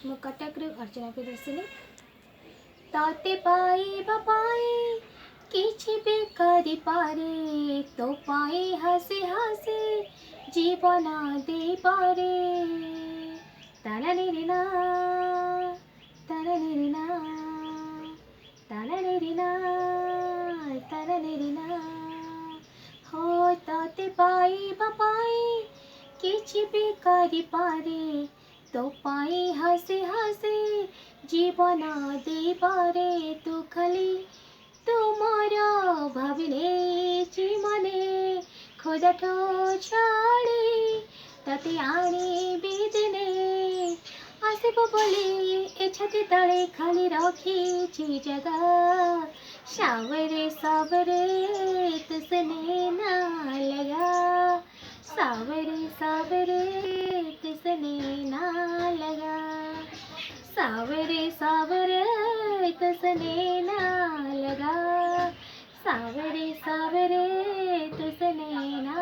ମୁଁ କଟକରୁ ଅର୍ଚ୍ଚନା ପ୍ରିୟଦର୍ଶିନୀ। ତତେ ପାଇବା ପାଇଁ କିଛି ବି କରିପାରେ, ତୋ ପାଇଁ ହସି ହସି ଜୀବନ ଦେଇପାରେ। ତାନାନିରିନା ତାନାନିରିନା ତାନାନିରିନା ତାନାନିରିନା। हो तोते पाइबा पाई किछि भी करिपारे, तो पाई हसी हसी जीवन देपारे। तू खाली तुमर भाविले जीवने खोजठो छाड़ी तते आनी बिदिने आसिब बोली ए छाती तले खाली रखी जगह। सावरे सावरे तुसने ना लगा, सावरे सावरे तुसने ना लगा, सावरे सावरे तुसने ना लगा, सावरे सावरे तुसने ना